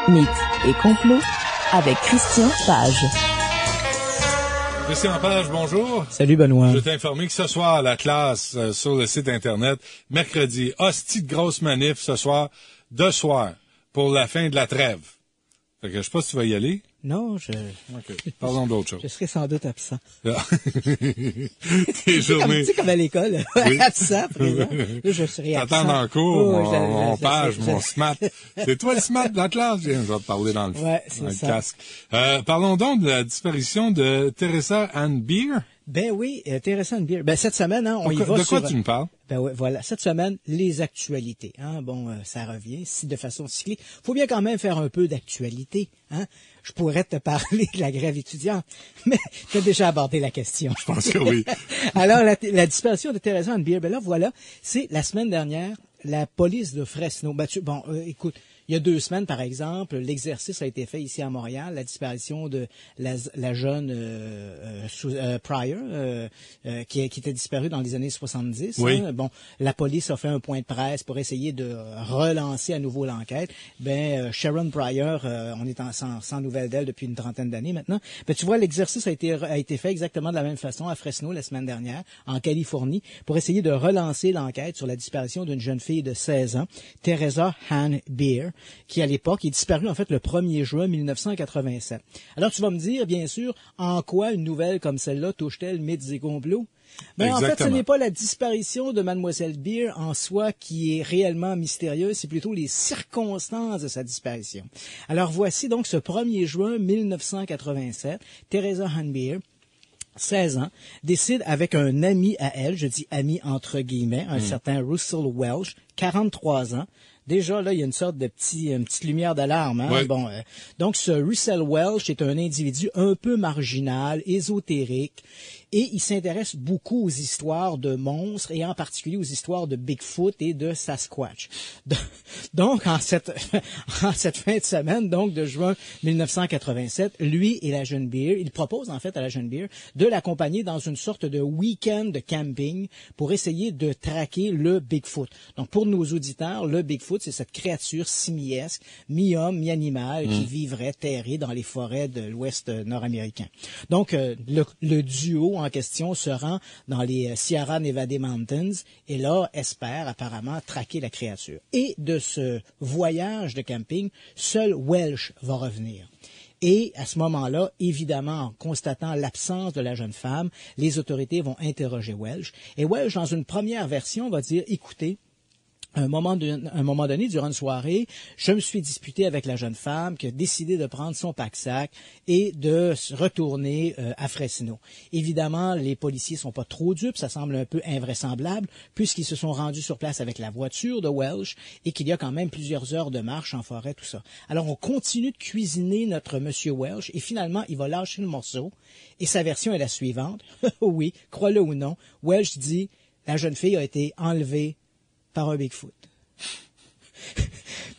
Mythes et complots avec Christian Page. Christian Page, bonjour. Salut Benoît. Je veux t'informer que ce soir, la classe sur le site Internet, mercredi, hostie de grosse manif ce soir, de soir, pour la fin de la trêve. Fait que je sais pas si tu vas y aller. Non, OK. Parlons d'autre chose. Je serai sans doute absent. Tes journées. Tu sais, comme à l'école, Oui. absent, présent. Là, je serai absent. T'attends dans le cours, Oh, mon page, mon SMAT. C'est toi le SMAT de la classe? Viens, je vais te parler dans le casque. Parlons donc de la disparition de Teresa Ann Beer. Ben oui, intéressant de dire. Ben cette semaine, hein, on y va De quoi sur... tu me parles? Ben ouais, voilà, cette semaine, les actualités. Hein, ça revient de façon cyclique. Faut bien quand même faire un peu d'actualité. Hein. Je pourrais te parler de la grève étudiante, mais tu as déjà abordé la question. Je pense que oui. Alors, la disparition de Teresa Ann Beer, ben là, voilà, c'est la semaine dernière, la police de Fresno. Écoute, il y a 2 semaines, par exemple, l'exercice a été fait ici à Montréal, la disparition de la jeune Pryor, qui était disparue dans les années 70. Oui. Hein. Bon, la police a fait un point de presse pour essayer de relancer à nouveau l'enquête. Sharon Pryor, on est sans nouvelles d'elle depuis une trentaine d'années maintenant. Ben, tu vois, l'exercice a été fait exactement de la même façon à Fresno la semaine dernière, en Californie, pour essayer de relancer l'enquête sur la disparition d'une jeune fille de 16 ans, Teresa Ann Beer, qui à l'époque est disparue en fait le 1er juin 1987. Alors tu vas me dire, bien sûr, en quoi une nouvelle comme celle-là touche-t-elle mythes et complots? Mais en fait, ce n'est pas la disparition de Mademoiselle Beer en soi qui est réellement mystérieuse, c'est plutôt les circonstances de sa disparition. Alors voici donc ce 1er juin 1987, Teresa Ann Beer, 16 ans, décide avec un ami à elle, je dis ami entre guillemets, un certain Russell Welch, 43 ans. Déjà, là, il y a une sorte de petite lumière d'alarme. Hein? Oui. Donc, ce Russell Welch est un individu un peu marginal, ésotérique, et il s'intéresse beaucoup aux histoires de monstres, et en particulier aux histoires de Bigfoot et de Sasquatch. Donc, en cette fin de semaine, donc de juin 1987, lui et la jeune Beer, il propose en fait à la jeune Beer de l'accompagner dans une sorte de week-end de camping pour essayer de traquer le Bigfoot. Donc, pour nos auditeurs, le Bigfoot, c'est cette créature simiesque, mi-homme, mi-animal, qui vivrait terré dans les forêts de l'ouest nord-américain. Donc, le duo en question se rend dans les Sierra Nevada Mountains et là, espère apparemment traquer la créature. Et de ce voyage de camping, seul Welch va revenir. Et à ce moment-là, évidemment, en constatant l'absence de la jeune femme, les autorités vont interroger Welch. Et Welch, dans une première version, va dire, écoutez, à un moment donné, durant une soirée, je me suis disputé avec la jeune femme qui a décidé de prendre son pack-sac et de se retourner à Fresno. Évidemment, les policiers sont pas trop dupes, ça semble un peu invraisemblable, puisqu'ils se sont rendus sur place avec la voiture de Welch et qu'il y a quand même plusieurs heures de marche en forêt, tout ça. Alors, on continue de cuisiner notre monsieur Welch et finalement, il va lâcher le morceau et sa version est la suivante. Oui, crois-le ou non, Welch dit, la jeune fille a été enlevée par un Bigfoot.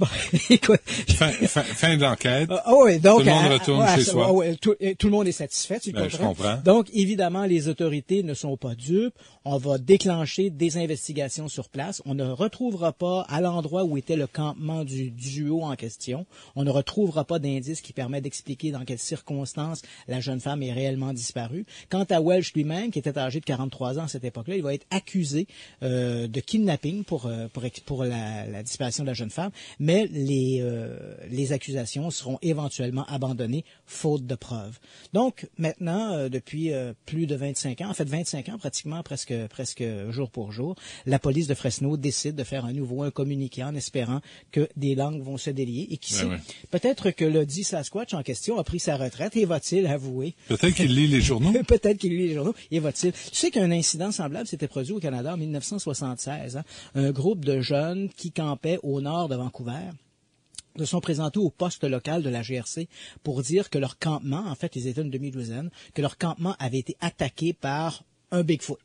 Bon, écoute. Fin de l'enquête. Donc, tout le monde retourne chez soi. Tout le monde est satisfait, tu comprends? Je comprends. Donc, évidemment, les autorités ne sont pas dupes. On va déclencher des investigations sur place. On ne retrouvera pas à l'endroit où était le campement du duo en question. On ne retrouvera pas d'indices qui permettent d'expliquer dans quelles circonstances la jeune femme est réellement disparue. Quant à Welch lui-même, qui était âgé de 43 ans à cette époque-là, il va être accusé de kidnapping pour la disparition de la jeune femme, mais les accusations seront éventuellement abandonnées faute de preuves. Donc maintenant, depuis plus de 25 ans, en fait 25 ans pratiquement, presque jour pour jour, la police de Fresno décide de faire un communiqué en espérant que des langues vont se délier et qui sait, peut-être que le dit Sasquatch en question a pris sa retraite et va-t-il avouer? Peut-être qu'il lit les journaux. Peut-être qu'il lit les journaux et va-t-il? Tu sais qu'un incident semblable s'était produit au Canada en 1976. Hein? Un groupe de jeunes qui campaient au nord de Vancouver se sont présentés au poste local de la GRC pour dire que leur campement, en fait, ils étaient une demi-douzaine, que leur campement avait été attaqué par un Bigfoot.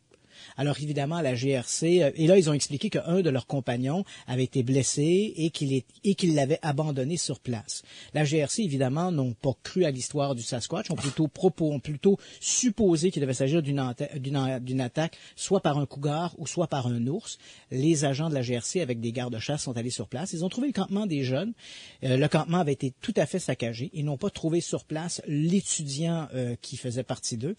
Alors évidemment, la GRC, et là ils ont expliqué qu'un de leurs compagnons avait été blessé et qu'il l'avait abandonné sur place. La GRC, évidemment, n'ont pas cru à l'histoire du Sasquatch, ont plutôt supposé qu'il devait s'agir d'une attaque soit par un cougar ou soit par un ours. Les agents de la GRC, avec des gardes-chasse, sont allés sur place. Ils ont trouvé le campement des jeunes. Le campement avait été tout à fait saccagé. Ils n'ont pas trouvé sur place l'étudiant qui faisait partie d'eux,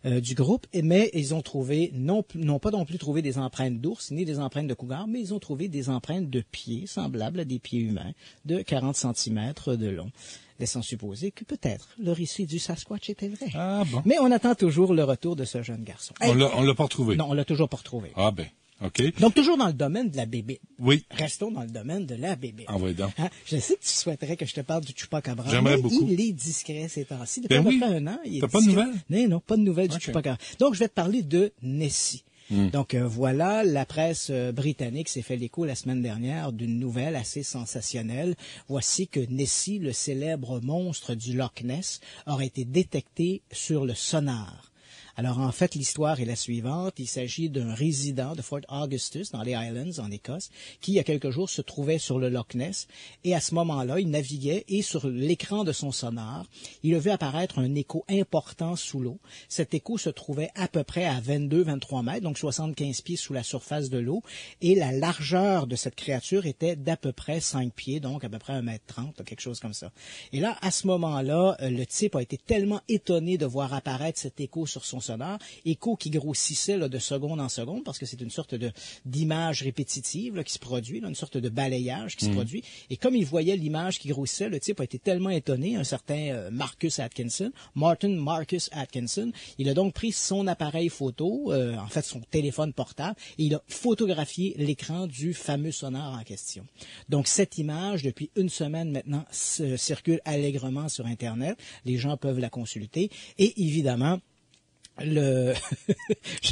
du groupe, mais ils ont trouvé, n'ont pas non plus trouvé des empreintes d'ours, ni des empreintes de cougar, mais ils ont trouvé des empreintes de pieds, semblables à des pieds humains, de 40 cm de long, laissant supposer que peut-être le récit du Sasquatch était vrai. Ah bon. Mais on attend toujours le retour de ce jeune garçon. On l'a pas retrouvé. Non, on l'a toujours pas retrouvé. Ah ben. OK. Donc, toujours dans le domaine de la bébite. Oui. Restons dans le domaine de la bébite. Envoyez donc. Hein? Je sais que tu souhaiterais que je te parle du Chupacabra. J'aimerais beaucoup. Il est discret ces temps-ci. Depuis Ben oui. un an, il est T'as pas de discret. nouvelles? Non, pas de nouvelles du Okay. Chupacabra. Donc, je vais te parler de Nessie. Donc voilà, la presse britannique s'est fait l'écho la semaine dernière d'une nouvelle assez sensationnelle. Voici que Nessie, le célèbre monstre du Loch Ness, aurait été détecté sur le sonar. Alors, en fait, l'histoire est la suivante. Il s'agit d'un résident de Fort Augustus, dans les Highlands, en Écosse, qui, il y a quelques jours, se trouvait sur le Loch Ness. Et à ce moment-là, il naviguait et sur l'écran de son sonar, il a vu apparaître un écho important sous l'eau. Cet écho se trouvait à peu près à 22-23 mètres, donc 75 pieds sous la surface de l'eau. Et la largeur de cette créature était d'à peu près 5 pieds, donc à peu près 1,30 m, quelque chose comme ça. Et là, à ce moment-là, le type a été tellement étonné de voir apparaître cet écho sur son sonar, écho qui grossissait là, de seconde en seconde, parce que c'est une sorte d'image répétitive là, qui se produit, là, une sorte de balayage qui se produit. Et comme il voyait l'image qui grossissait, le type a été tellement étonné, un certain Martin Marcus Atkinson, il a donc pris son appareil photo, en fait son téléphone portable, et il a photographié l'écran du fameux sonar en question. Donc cette image, depuis une semaine maintenant, circule allègrement sur Internet. Les gens peuvent la consulter. Et évidemment, je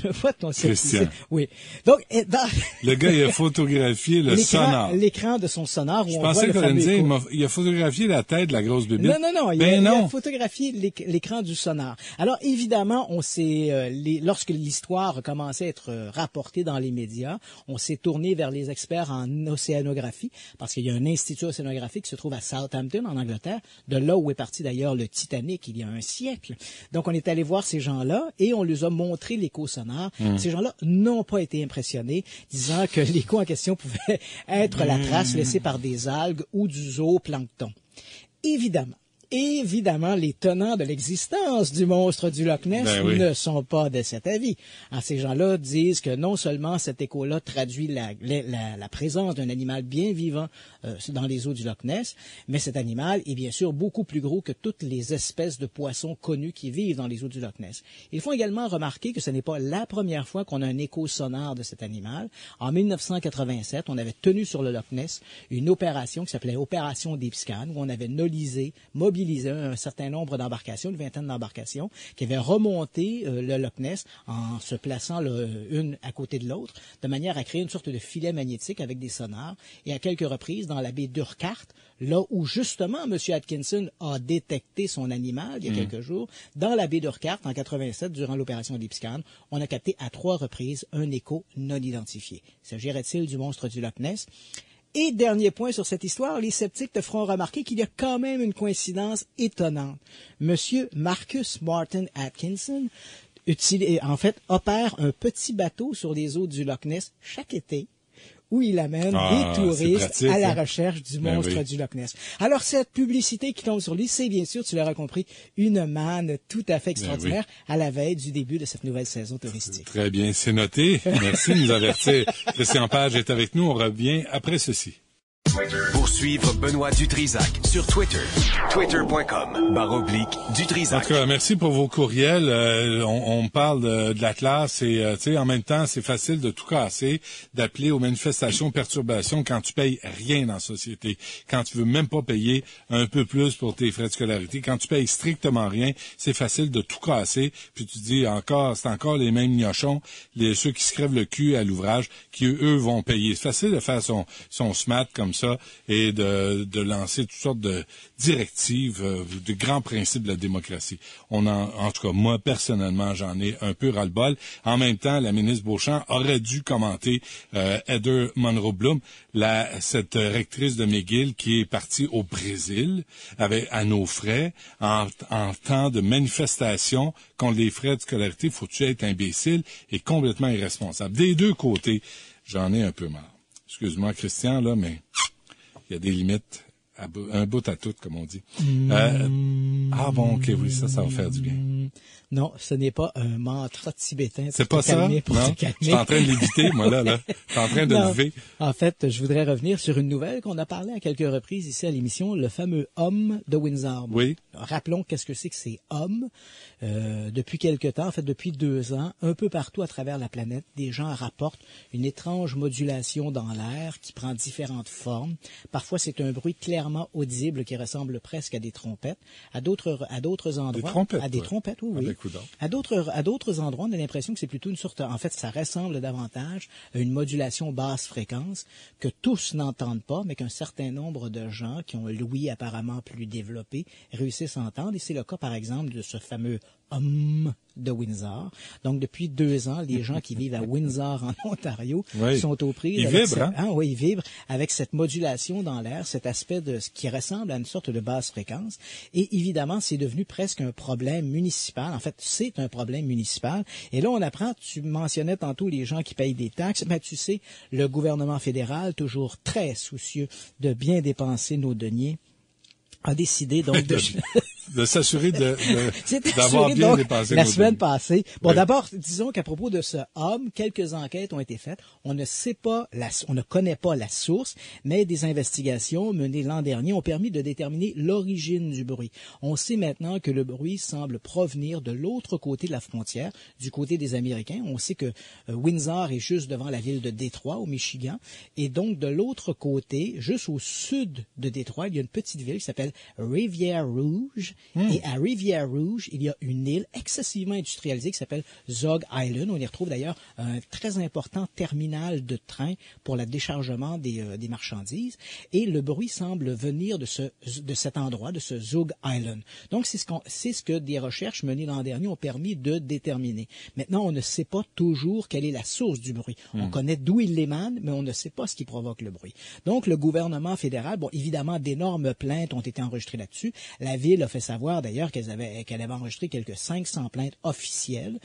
vois ton Christian. Oui. Donc, Le gars, il a photographié le sonar. L'écran de son sonar où Je on voit pensais le qu'on allait me fameux dire, écho. il a photographié la tête de la grosse bébite. Non. Il a photographié l'écran du sonar. Alors, évidemment, lorsque l'histoire a commencé à être rapportée dans les médias, on s'est tourné vers les experts en océanographie, parce qu'il y a un institut océanographique qui se trouve à Southampton, en Angleterre, de là où est parti d'ailleurs le Titanic il y a un siècle. Donc, on est allé voir ces gens-là et on leur a montré l'écho sonore. Ces gens-là n'ont pas été impressionnés, disant que l'écho en question pouvait être la trace laissée par des algues ou du zooplancton. Évidemment, les tenants de l'existence du monstre du Loch Ness ne sont pas de cet avis. Alors, ces gens-là disent que non seulement cet écho-là traduit la présence d'un animal bien vivant dans les eaux du Loch Ness, mais cet animal est bien sûr beaucoup plus gros que toutes les espèces de poissons connus qui vivent dans les eaux du Loch Ness. Ils font également remarquer que ce n'est pas la première fois qu'on a un écho sonore de cet animal. En 1987, on avait tenu sur le Loch Ness une opération qui s'appelait Opération Deep Scan, où on avait mobilisé un certain nombre d'embarcations, une vingtaine d'embarcations, qui avaient remonté le Loch Ness en se plaçant une à côté de l'autre, de manière à créer une sorte de filet magnétique avec des sonars. Et à quelques reprises, dans la baie d'Urquhart, là où justement M. Atkinson a détecté son animal il y a quelques jours, dans la baie d'Urquhart, en 87, durant l'opération Deep Scan, on a capté à 3 reprises un écho non identifié. S'agirait-il du monstre du Loch Ness? Et dernier point sur cette histoire, les sceptiques te feront remarquer qu'il y a quand même une coïncidence étonnante. Monsieur Marcus Martin Atkinson, opère un petit bateau sur les eaux du Loch Ness chaque été, où il amène des touristes à la recherche du monstre du Loch Ness. Alors, cette publicité qui tombe sur lui, c'est bien sûr, tu l'auras compris, une manne tout à fait extraordinaire à la veille du début de cette nouvelle saison touristique. Très bien, c'est noté. Merci de nous avertir. Christian Page est avec nous. On revient après ceci. Pour suivre Benoît Dutrisac sur Twitter, twitter.com/Dutrisac. En tout cas, merci pour vos courriels. On parle de la classe et en même temps, c'est facile de tout casser, d'appeler aux manifestations, perturbations quand tu payes rien dans la société, quand tu veux même pas payer un peu plus pour tes frais de scolarité, quand tu payes strictement rien, c'est facile de tout casser. Puis tu dis c'est encore les mêmes gnochons, ceux qui se crèvent le cul à l'ouvrage, qui eux vont payer. C'est facile de faire son SMAT comme ça. ça et de lancer toutes sortes de directives, de grands principes de la démocratie. En tout cas, moi, personnellement, j'en ai un peu ras-le-bol. En même temps, la ministre Beauchamp aurait dû commenter Heather Monroe Bloom, cette rectrice de McGill qui est partie au Brésil à nos frais en temps de manifestation contre les frais de scolarité. Faut-tu être imbécile et complètement irresponsable? Des deux côtés, j'en ai un peu marre. Excuse-moi, Christian, là, mais il y a des limites. Un bout à tout, comme on dit. Bon, ok, oui, ça va faire du bien. Non, ce n'est pas un mantra tibétain. C'est pas ça? Non, je suis en train de l'éviter, moi, là. Je suis en train de lever. En fait, je voudrais revenir sur une nouvelle qu'on a parlé à quelques reprises ici à l'émission, le fameux homme de Windsor. Oui. Rappelons qu'est-ce que c'est que ces hommes. Depuis quelque temps, en fait, depuis 2 ans, un peu partout à travers la planète, des gens rapportent une étrange modulation dans l'air qui prend différentes formes. Parfois, c'est un bruit clairement audible qui ressemble presque à des trompettes. À d'autres endroits, des trompettes, à des trompettes, oui. À d'autres endroits, on a l'impression que c'est plutôt une sorte, en fait, ça ressemble davantage à une modulation basse fréquence que tous n'entendent pas, mais qu'un certain nombre de gens qui ont l'ouïe apparemment plus développé réussissent à entendre. Et c'est le cas, par exemple, de ce fameux homme de Windsor. Donc, depuis 2 ans, les gens qui vivent à Windsor, en Ontario, sont aux prises. Ils vibrent, hein? Oui, ils vibrent avec cette modulation dans l'air, cet aspect de ce qui ressemble à une sorte de basse fréquence. Et évidemment, c'est devenu presque un problème municipal. En fait, c'est un problème municipal. Et là, on apprend, tu mentionnais tantôt les gens qui payent des taxes. Ben, tu sais, le gouvernement fédéral, toujours très soucieux de bien dépenser nos deniers, a décidé donc de s'assurer d'avoir bien dépensé la semaine passée. Bon, d'abord, disons qu'à propos de ce homme, quelques enquêtes ont été faites. On ne connaît pas la source, mais des investigations menées l'an dernier ont permis de déterminer l'origine du bruit. On sait maintenant que le bruit semble provenir de l'autre côté de la frontière, du côté des Américains. On sait que Windsor est juste devant la ville de Détroit, au Michigan. Et donc, de l'autre côté, juste au sud de Détroit, il y a une petite ville qui s'appelle Rivière-Rouge. Et à Rivière-Rouge, il y a une île excessivement industrialisée qui s'appelle Zog Island. On y retrouve d'ailleurs un très important terminal de train pour le déchargement des marchandises. Et le bruit semble venir de cet endroit, de ce Zog Island. Donc, c'est ce que des recherches menées l'an dernier ont permis de déterminer. Maintenant, on ne sait pas toujours quelle est la source du bruit. On connaît d'où il émane, mais on ne sait pas ce qui provoque le bruit. Donc, le gouvernement fédéral, bon, évidemment, d'énormes plaintes ont été enregistrées là-dessus. La ville a fait savoir d'ailleurs qu'elle avait enregistré quelques 500 plaintes officielles.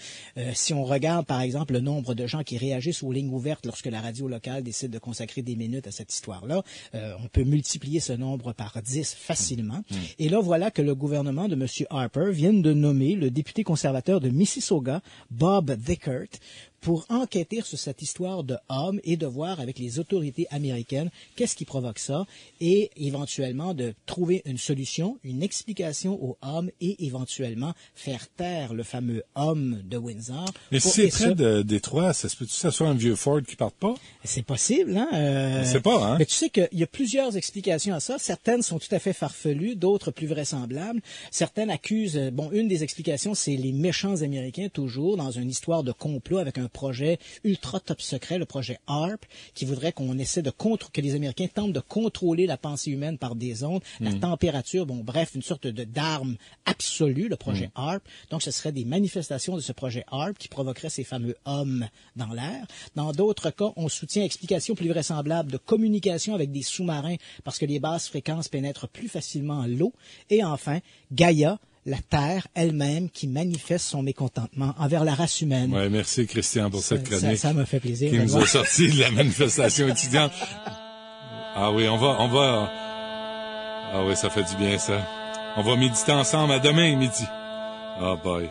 Si on regarde par exemple le nombre de gens qui réagissent aux lignes ouvertes lorsque la radio locale décide de consacrer des minutes à cette histoire-là, on peut multiplier ce nombre par 10 facilement. Et là, voilà que le gouvernement de M. Harper vient de nommer le député conservateur de Mississauga, Bob Dickert, pour enquêter sur cette histoire de homme et de voir avec les autorités américaines qu'est-ce qui provoque ça et éventuellement de trouver une solution, une explication au homme et éventuellement faire taire le fameux homme de Windsor. Mais si c'est près de Détroit, ça se peut-tu que ça soit un vieux Ford qui parte pas? C'est possible, hein? Je sais pas, hein? Mais tu sais qu'il y a plusieurs explications à ça. Certaines sont tout à fait farfelues, d'autres plus vraisemblables. Certaines accusent, une des explications, c'est les méchants Américains, toujours, dans une histoire de complot avec un projet ultra top secret, le projet HAARP, qui voudrait qu'on essaie que les Américains tentent de contrôler la pensée humaine par des ondes, la température, bref, une sorte d'arme absolue, le projet HAARP. Donc, ce serait des manifestations de ce projet HAARP qui provoqueraient ces fameux hommes dans l'air. Dans d'autres cas, on soutient explication plus vraisemblable de communication avec des sous-marins parce que les basses fréquences pénètrent plus facilement l'eau. Et enfin, Gaïa, la Terre elle-même qui manifeste son mécontentement envers la race humaine. Ouais, merci Christian pour cette chronique. Ça m'a fait plaisir. Qui nous a sorti de la manifestation étudiante. Ah oui, on va. Ah oui, ça fait du bien ça. On va méditer ensemble à demain midi. Ah bye.